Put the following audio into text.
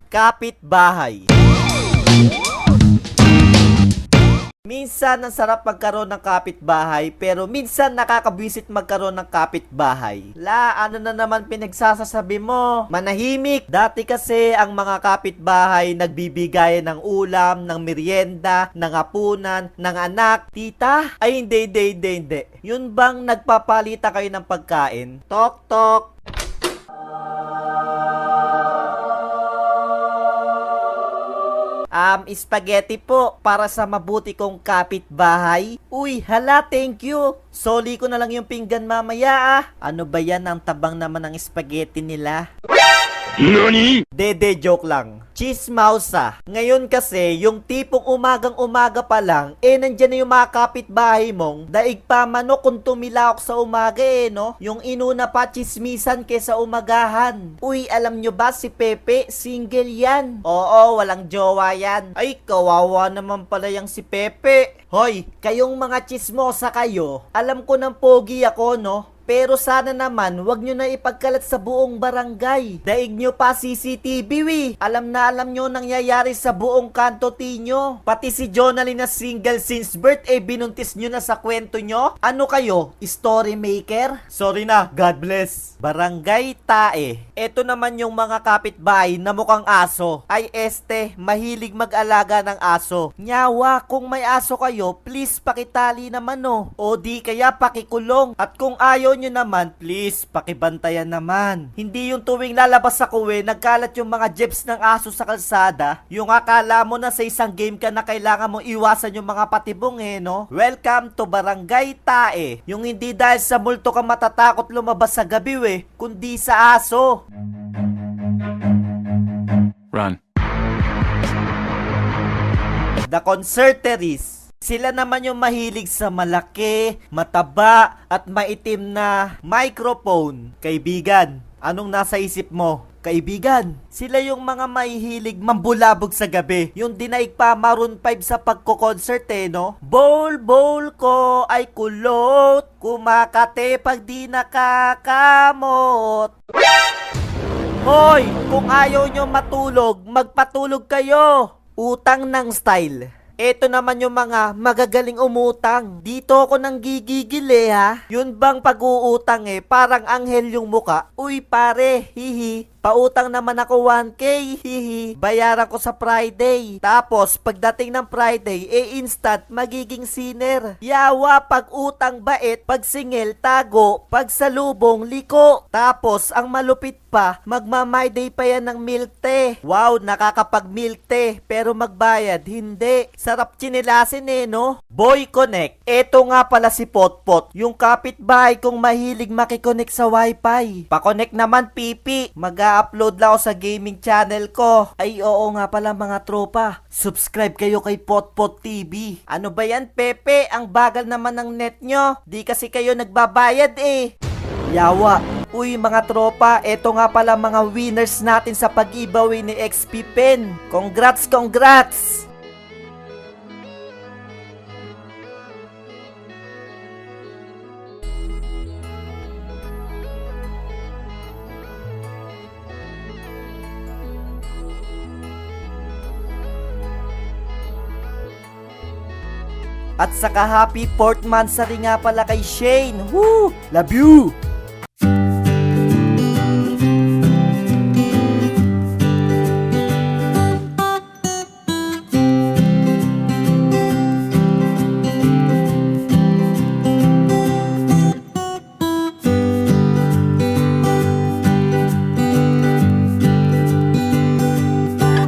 Kapitbahay. Minsan ang sarap magkaroon ng kapitbahay, pero minsan nakakabwisit magkaroon ng kapitbahay. Ano na naman pinagsasasabi mo? Manahimik. Dati kasi ang mga kapitbahay nagbibigay ng ulam, ng merienda, ng hapunan, ng anak. Tita? Ay hindi. Yun bang nagpapalita kayo ng pagkain? Tok tok. Spaghetti po para sa mabuti kong kapitbahay. Uy, hala, thank you. Soli ko na lang yung pinggan mamaya ah. Ano ba yan, ang tabang naman ng spaghetti nila? NANI?! Dede, joke lang. Chismausa. Ngayon kasi, yung tipong umagang-umaga pa lang, nandyan na yung mga kapitbahay mong, daig pa mano kung tumilawak sa umaga no? Yung inuna pa chismisan kesa umagahan. Uy, alam nyo ba si Pepe, single yan? Oo, walang jowa yan. Ay, kawawa naman pala yung si Pepe. Hoy, kayong mga chismosa kayo, alam ko ng pogi ako, no? Pero sana naman, wag nyo na ipagkalat sa buong barangay. Daig nyo pa CCTV, Alam nyo nangyayari sa buong kanto tinyo. Pati si Jonalyn na single since birth, binuntis nyo na sa kwento nyo. Ano kayo? Story maker? Sorry na, God bless. Barangay Tae. Eto naman yung mga kapitbahay na mukhang aso. Ay mahilig mag-alaga ng aso. Nyawa, kung may aso kayo, please pakitali naman O di kaya pakikulong. At kung ayaw nyo naman, please, pakibantayan naman. Hindi yung tuwing lalabas sa kuwe, nagkalat yung mga jeps ng aso sa kalsada, yung akala mo na sa isang game ka na kailangan mo iwasan yung mga patibong no? Welcome to Barangay Tae. Yung hindi dahil sa multo ka matatakot lumabas sa gabi kundi sa aso. Run. The Concerteries. Sila naman yung mahilig sa malaki, mataba, at maitim na microphone. Kaibigan, anong nasa isip mo? Kaibigan, sila yung mga mahihilig mambulabog sa gabi. Yung dinaig pa Maroon 5 sa pagko-concert no? Bowl ko ay kulot, kumakate pag di nakakamot. Hoy, kung ayaw nyo matulog, magpatulog kayo. Utang ng style. Eto naman yung mga magagaling umutang. Dito ako nang gigigil ha. Yun bang pag-uutang parang anghel yung muka? Uy pare, hihi. Pautang naman ako 1K, hihi. Bayaran ko sa Friday. Tapos, pagdating ng Friday, instant magiging sinner. Yawa, pag utang bait, pag singil, tago, pag salubong, liko. Tapos, ang malupit pa, magma-my day pa yan ng milk tea. Wow, nakakapag milk tea, pero magbayad, hindi. Sarap chinilasin no? Boy Connect. Eto nga pala si Potpot, yung kapitbahay kong mahilig makikonek sa wifi. Pa-connect naman, pipi. Mag-upload lang ako sa gaming channel ko. Ay oo nga pala mga tropa, subscribe kayo kay Potpot TV. Ano ba yan Pepe? Ang bagal naman ng net nyo. Di kasi kayo nagbabayad Yawa. Uy mga tropa, eto nga pala mga winners natin sa pag-giveaway ni XP Pen. Congrats! At saka happy 4th month sa rin nga pala kay Shane. Woo! Love you!